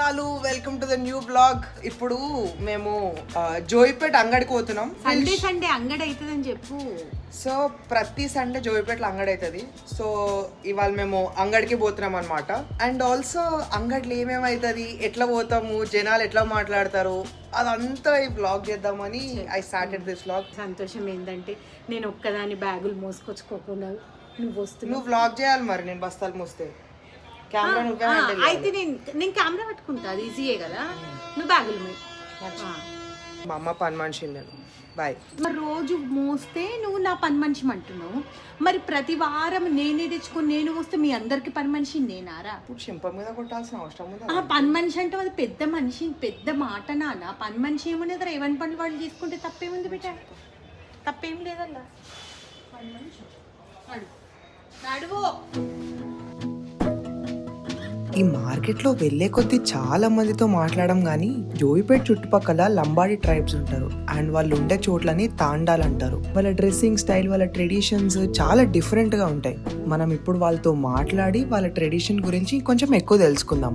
వందనాలు, welcome to the new blog. ఇప్పుడు మేము జోయిపేట అంగడికి పోతున్నాం. సండే అంగడి అవుతుందని చెప్పు. సో ప్రతి సండే జోయిపేటలో అంగడి అవుతుంది. సో ఇవాళ మేము అంగడికి పోతున్నాం అనమాట. అండ్ ఆల్సో అంగడిలో ఏమేమవుతుంది, ఎట్లా పోతాము, జనాలు ఎట్లా మాట్లాడతారు, అదంతా ఈ బ్లాగ్ చేద్దామని ఐ స్టార్టెడ్ దిస్ బ్లాగ్. సంతోషం ఏంటంటే నేను ఒక్కదాని బ్యాగులు మోసుకొచ్చుకోకుండా నువ్వు బ్లాగ్ చేయాలి. మరి నేను బస్తాలు మోస్తే కెమెరా నువ్వే అయితే నేను కెమెరా పట్టుకుంటా, అది ఈజీయే కదా. నువ్వు బ్యాగులు మా అమ్మ పని మనిషి నేను బాయ్. మరి రోజు మోస్తే నువ్వు నా పని మనిషి అంటున్నావు. మరి ప్రతి వారం నేనే తెచ్చుకొని నేను వస్తే మీ అందరికి పని మనిషి నేనారా? ఇప్పుడు చెంప మీద కొట్టాల్సిన అవసరం ఉంది. పని మనిషి అంటే అది పెద్ద మనిషి, పెద్ద మాట నాన్న. పని మనిషి ఏమనేది, ఏవని పనులు వాళ్ళు చేసుకుంటే తప్పేముంది బిడ్డ? తప్పేం లేదల్లా. పని మనిషి నడువు. ఈ మార్కెట్లో వెళ్ళే కొద్దీ చాలా మందితో మాట్లాడడం కానీ జోయిపేట చుట్టుపక్కల లంబాడి ట్రైబ్స్ ఉంటారు. అండ్ వాళ్ళు ఉండే చోట్లని తాండాలు అంటారు. వాళ్ళ డ్రెస్సింగ్ స్టైల్, వాళ్ళ ట్రెడిషన్స్ చాలా డిఫరెంట్ గా ఉంటాయి. మనం ఇప్పుడు వాళ్ళతో మాట్లాడి వాళ్ళ ట్రెడిషన్ గురించి కొంచెం ఎక్కువ తెలుసుకుందాం.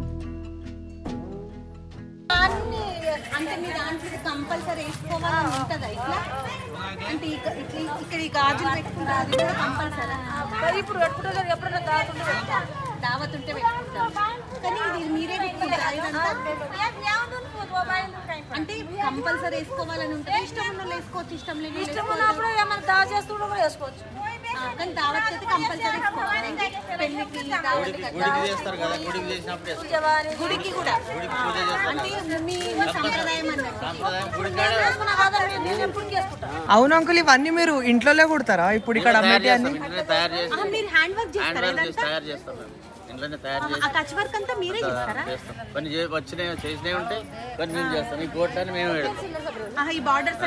అంటే మీ దాంట్లో కంపల్సరీ వేసుకోవాలని ఉంటుందా? ఇట్లా అంటే ఇక్కడ ఈ గాజులు పెట్టుకుంటారు, అది కూడా కంపల్సరీ. ఇప్పుడు పెట్టుకుంటారు, ఎప్పుడైనా దావత్ ఉంటే పెట్టుకుంటారు. కానీ ఇది మీరే పెట్టుకుంటారు అంటే కంపల్సరీ వేసుకోవాలని ఉంటుంది. ఇష్టం ఉన్న వేసుకోవచ్చు, ఇష్టం లేని వేసుకోవచ్చు. కానీ దావత్ అయితే కంపల్సరీ వేసుకోవాలి. పెళ్లికి గుడికి కూడా అంటే మీ సంప్రదాయం అన్నట్టు. అవును అంకుల్, ఇవన్నీ మీరు ఇంట్లోనే కుడతారా? ఇప్పుడు ఇక్కడ మీరు హ్యాండ్ వర్క్ చేస్తారా? టచ్ వర్క్ అంతా మీరే చేస్తారా? కొన్ని చేసినవి ఉంటే కొన్ని మేము చేస్తాం. ఈ కోట్లని మేము ఈ బార్డర్స్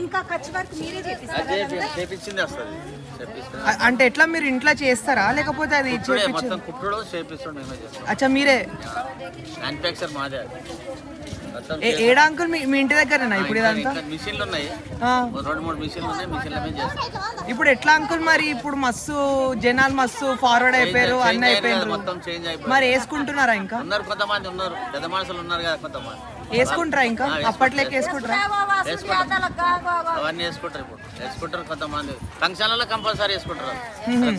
ఇంకా టచ్ వర్క్ మీరే చేపించింది వస్తుంది. అంటే ఎట్లా మీరు ఇంట్లో చేస్తారా లేకపోతే అది మొత్తం కుట్టుడు చేపిస్తాం మేమే చేస్తాం. అచ్చా మీరే మ్యానుఫ్యాక్చర్ మాదే. ఏడా అంకుల్ మీ ఇంటి దగ్గరనా ఇప్పుడు ఇదంతా? మిషన్లు ఉన్నాయి, 2-3 మిషన్లు ఉన్నాయి. మిషన్లు మేము చేస్తాం. ఇప్పుడు ఎట్లా అంకుల్ మరి? ఇప్పుడు మస్తు జనాలు మస్తు ఫార్వర్డ్ అయిపోయారు, అన్ని అయిపోయారు. మొత్తం చేంజ్ అయిపోయింది. మరి వేసుకుంటున్నారా? ఇంకా ఉన్నారు కొంతమంది, ఉన్నారు పెద్ద మనుషులు ఉన్నారు కదా కొంతమంది. వేసుకుంటారా? ఇంకా అప్పట్లోకి వేసుకుంటారా? అవన్నీ వేసుకుంటారు. ఇప్పుడు వేసుకుంటారు కొంతమంది. ఫంక్షన్లలో కంపల్సరీ వేసుకుంటారు.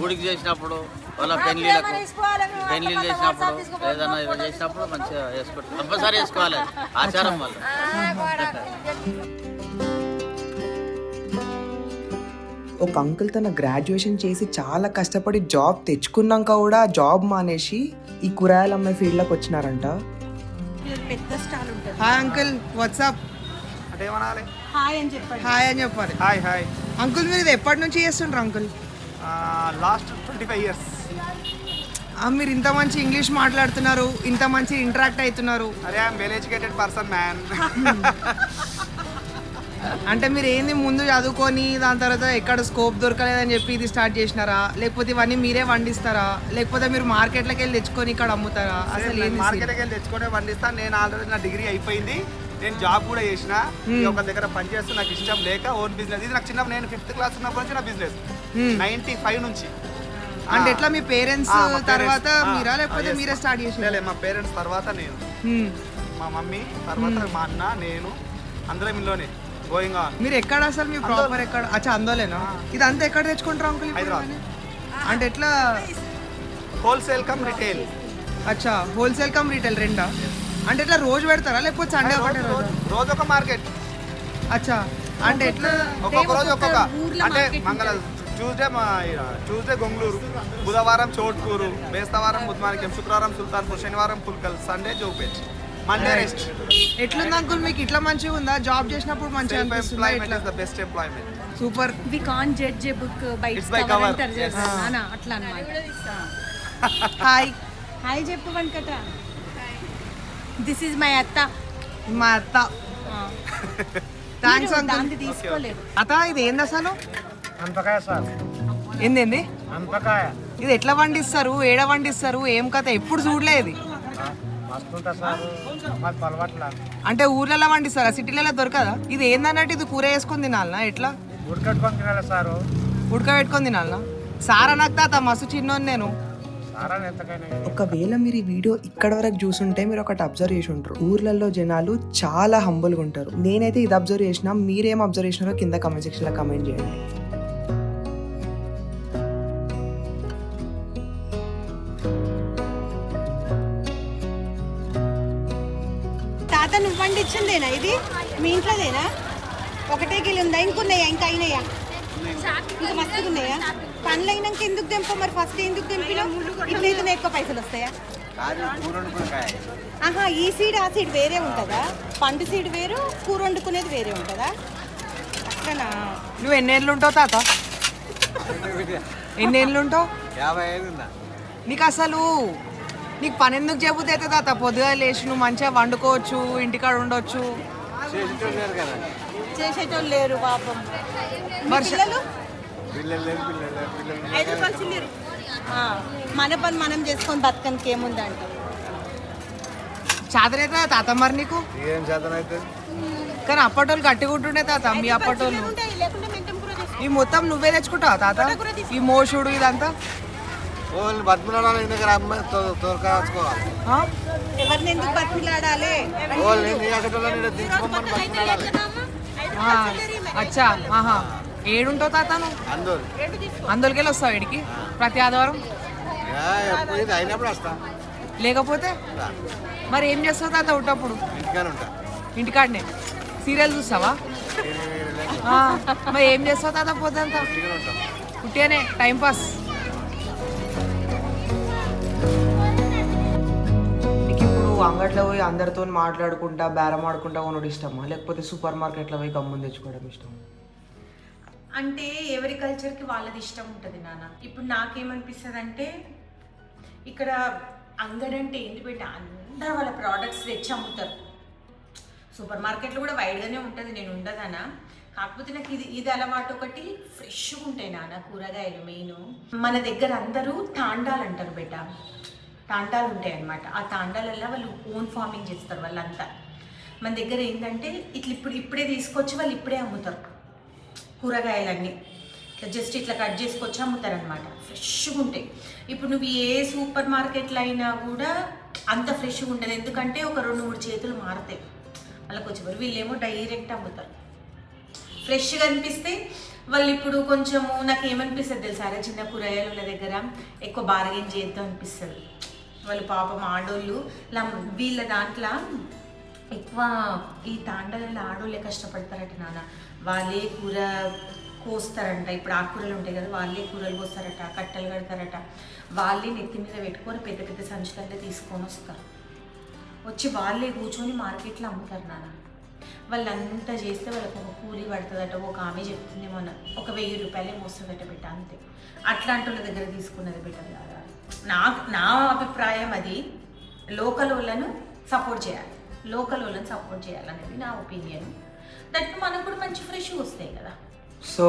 గుడికి చేసినప్పుడు, వాళ్ళ పెళ్లిళ్ళు చేసినప్పుడు, ఏదైనా ఇది చేసినప్పుడు మంచిగా వేసుకుంటారు. కంపల్సరీ వేసుకోవాలి, ఆచారం వల్ల. ఒక అంకుల్ తన గ్రాడ్యుయేషన్ చేసి చాలా కష్టపడి జాబ్ తెచ్చుకున్నాక కూడా జాబ్ మానేసి ఈ కూరగాయలు అమ్మే ఫీల్డ్లోకి వచ్చినారంట. పెద్ద స్టాల్ ఉంటుంది. హాయ్ అంకుల్, వాట్సాప్ అంటే ఏమనాలి? హాయ్ అని చెప్పండి. హాయ్ అని చెప్పాలి. హాయ్ అంకుల్, మీరు ఇది ఎప్పటి నుంచి చేస్తుంటారు అంకుల్? Last 25 years. మీరు ఇంత మంచి ఇంగ్లీష్ మాట్లాడుతున్నారు, ఇంత మంచి ఇంటరాక్ట్ అవుతున్నారు. అరే I'm well educated person man. అంటే మీరు ఏంది ముందు చదువుకొని దాని తర్వాత ఎక్కడ స్కోప్ దొరకలేదని చెప్పి ఇది స్టార్ట్ చేసినారా? లేకపోతే ఇవన్నీ మీరే వండిస్తారా? లేకపోతే మీరు మార్కెట్లోకి వెళ్ళి తెచ్చుకొని ఇక్కడ అమ్ముతారా? అసలు మార్కెట్కి వెళ్ళి తెచ్చుకొని వండిస్తాను. నేను ఆల్రెడీ నా డిగ్రీ అయిపోయింది, నేను జాబ్ కూడా చేసిన. ఒక దగ్గర పనిచేస్తూ నాకు ఇష్టం లేక ఓన్ బిజినెస్. ఇది నాకు చిన్నప్పుడు, నేను 5th క్లాస్ ఉన్నప్పటి నుంచి నా బిజినెస్ 95 నుంచి. అంటే ఎట్లా మీ పేరెంట్స్ తర్వాత మీరా లేకపోతే మీరే స్టార్ట్ చేసినా? మా పేరెంట్స్ తర్వాత నేను, మా మమ్మీ తర్వాత మా అన్న, నేను అందరం ఇంట్లోనే గోయింగ్ ఆన్. మీరు ఎక్కడ అసలు మీ ప్రాపర్ ఎక్కడ? అచ్చా అందోలేనా? ఇదంతా ఎక్కడ తెచ్చుకుంటారు అంకుల్? హైదరాబాద్. అంటే ఎట్లా? Wholesale come retail. అచ్చా, హోల్సేల్ కమ్ రీటైల్ రెండా? అంటే ఎట్లా రోజు పెడతారా లేకపోతే సండే ఒకటే రోజు ఒక మార్కెట్? అచ్చా, అంటే ఎట్లా? ఒక్కొక్క రోజు ఒక్కొక్క. అంటే ట్యూస్డే గొంగళూరు, బుధవారం చోట్కూరు, బేస్తవారం బుధవారం, శుక్రవారం సుల్తాన్పూర్, శనివారం Pulkal, Sunday Jopet, Monday rest. ఎట్లుంది అంకుల్ మీకు? ఇట్లా మంచిగా ఉందా? జాబ్ చేసినప్పుడు మంచిగా అనిపిస్తుంది. The best employment. Super. We can't judge a book by its cover. అట్లా అన్నమాట. హాయ్ హాయ్ చెప్పు వెంకట. దిస్ ఈజ్ మై అత్త. మా అత్త. Thanks uncle. దాన్ని తీసుకోలేదు. అత్త, ఇది ఏంది అసలు? అనపకాయ సార్. ఏంది? అనపకాయ. ఇది ఎట్లా వండిస్తారు, ఏడ వండిస్తారు, ఏం కథ? ఎప్పుడు చూడలేదు. అంటే ఊర్లలో వండిస్తారా? సిటీలలో దొరకదా? ఇది ఏందన్నట్టు ఇది కూర వేసుకొని తినాలనా? ఎట్లా ఉడకబెట్టుకొని తినాలి సార్. ఉడకబెట్టుకొని తినాలనా? సారా నాకు తాత మస్తు చిన్నోని నేను. ఒకవేళ మీరు ఈ వీడియో ఇక్కడ వరకు చూసుంటే మీరు ఒకటి అబ్జర్వ్ చేసి ఉంటారు, ఊర్లలో జనాలు చాలా హంబుల్గా ఉంటారు. నేనైతే ఇది అబ్జర్వ్ చేసినా, మీరేం అబ్జర్వ్ చేసినారో కింద కమెంట్ సెక్షన్ లో కమెంట్ చేయండి. తాత నువ్వు పండించిందేనా ఇది? మీ ఇంట్లోదేనా? ఒకటే గిలి ఉందా? ఇంకున్నాయా? ఇంకా అయినాయా? ఇంకా మస్తుగా ఉన్నాయా? పండ్లు అయినాక ఎందుకు తెంపో మరి? ఫస్ట్ ఎందుకు తెంపినా? ఇట్లయితేనే ఎక్కువ పైసలు వస్తాయా? ఆహా, ఈ సీడ్ ఆ సీడ్ వేరే ఉంటుందా? పండు సీడ్ వేరు, కూర వండుకునేది వేరే ఉంటుందా? అట్లనా? నువ్వు ఎన్నేళ్ళు ఉంటావు తాత? ఎన్నేళ్ళు ఉంటావు? 55. నీకు అసలు నీకు పని ఎందుకు చెబుతే అయితే తాత? పొద్దుగా లేచి నువ్వు మంచిగా వండుకోవచ్చు, ఇంటికాడ ఉండొచ్చు. చేసేటోళ్ళు లేరు పాపం. మరి పిల్లలు పిల్లలు 5 రూపాయలు చిల్లరు. మన పని మనం చేసుకొని బతకనికి ఏముందంట. చాదరైతే తాత మరి నీకు? ఏం చేతన అయితే కానీ అప్పటోళ్ళు గట్టిగా ఉంటుండే తాత. మీ అప్పటోళ్ళు లేకుంటే మెంతం కూర చేసుకో. ఈ మొత్తం నువ్వే తెచ్చుకుంటావా తాత? ఈ మోషుడు ఇదంతా వాళ్ళు బతుకులాడాలి, దగ్గర అమ్మాయి తోరకాచుకోవాలి. ఆ? ఎవరిని ఎందుకు బతిలాడాలి? వాళ్ళు నీ అక్కడోళ్ళని దించుకోమని బతుకులాడాలి. ఆ, అచ్చా. ఆహా, ఏడుంటావు తాత నువ్వు? అందరు అందులోకెళ్ళి వస్తావు వీడికి ప్రతి ఆదివారం? ఎప్పుడు ఇది అయినప్పుడు వస్తా, లేకపోతే రా. మరి ఏం చేస్తావు తాత ఉట్టప్పుడు? ఇంటికానే ఉంటా. ఇంటికాడనే సీరియల్ చూస్తావా? ఆ, మరి ఏం చేస్తావు తాత పొద్దంతా? ఇంటికానే ఉంటాం. ఉట్టిగానే టైం పాస్. నీకు ఇప్పుడు అంగట్లో పోయి అందరితో మాట్లాడుకుంటా బేరం ఆడుకుంటా కొనడం ఇష్టమా, లేకపోతే సూపర్ మార్కెట్లో పోయి గమ్మున తెచ్చుకోవడం ఇష్టం? అంటే ఎవరి కల్చర్కి వాళ్ళది ఇష్టం ఉంటుంది నాన్న. ఇప్పుడు నాకేమనిపిస్తుంది అంటే, ఇక్కడ అంగడి అంటే ఏంటి బిడ్డ, అందరూ వాళ్ళ ప్రోడక్ట్స్ తెచ్చి అమ్ముతారు. సూపర్ మార్కెట్లో కూడా వైడ్గానే ఉంటుంది, నేను ఉండదనా. కాకపోతే నాకు ఇది అలవాటు. ఒకటి ఫ్రెష్గా ఉంటాయి నాన్న కూరగాయలు. మెయిన్ మన దగ్గర అందరూ తాండాలు అంటారు బిడ్డ, తాండాలు ఉంటాయి అన్నమాట. ఆ తాండాలల్లో వాళ్ళు ఓన్ ఫార్మింగ్ చేస్తారు వాళ్ళంతా. మన దగ్గర ఏంటంటే ఇప్పుడే తీసుకొచ్చి వాళ్ళు ఇప్పుడే అమ్ముతారు కూరగాయలన్నీ. జస్ట్ ఇట్లా కట్ చేసుకొచ్చి అమ్ముతారనమాట. ఫ్రెష్గా ఉంటాయి. ఇప్పుడు నువ్వు ఏ సూపర్ మార్కెట్లో అయినా కూడా అంత ఫ్రెష్గా ఉంటుంది, ఎందుకంటే ఒక 2-3 చేతులు మారుతాయి వాళ్ళకి వచ్చేవారు. వీళ్ళేమో డైరెక్ట్ అమ్ముతారు. ఫ్రెష్గా అనిపిస్తే వాళ్ళు ఇప్పుడు కొంచెము నాకు ఏమనిపిస్తుంది తెలుసా, చిన్న కూరగాయల దగ్గర ఎక్కువ బార్గెన్ చేద్దాం అనిపిస్తుంది. వాళ్ళు పాపం ఆడోళ్ళు వీళ్ళ దాంట్లో ఎక్కువ ఈ తాండలలో ఆడోళ్ళే కష్టపడతారట నాన్న. వాళ్ళే కూర కోస్తారంట. ఇప్పుడు ఆకుకూరలు ఉంటాయి కదా, వాళ్ళే కూరలు కోస్తారట, కట్టెలు కడతారట. వాళ్ళే నెత్తి మీద పెట్టుకొని పెద్ద పెద్ద సంచులన్నీ తీసుకొని వస్తారు. వచ్చి వాళ్ళే కూర్చొని మార్కెట్లో అమ్ముతారు నాన్న. వాళ్ళంతా చేస్తే వాళ్ళకి ఒక కూలీ పడుతుందట. ఒక ఆమె చెప్తుంది మొన్న, ఒక 1000 రూపాయలే మోస్తుందట బిడ్డ, అంతే. అట్లాంటి వాళ్ళ దగ్గర తీసుకున్నది బిడ్డ కాదా. నా అభిప్రాయం అది. లోకల్ వాళ్ళను సపోర్ట్ చేయాలి, లోకల్ వాళ్ళని సపోర్ట్ చేయాలనేది నా ఒపీనియన్. దట్ మనకు కూడా మంచి ఫ్రెష్గా వస్తాయి కదా. So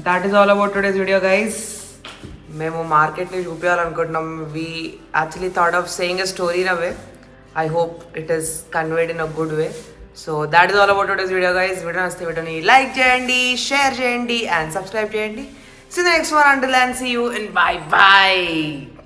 that is all about today's video guys. మేము మార్కెట్ని చూపించాలనుకుంటున్నాం. We actually thought of saying a story in a way. I hope it is conveyed in a good way. So that is all about today's video guys. Video నచ్చితే వీడియోని like చేయండి, share చేయండి and subscribe చేయండి. See you in the next one. Until then, see you and bye bye.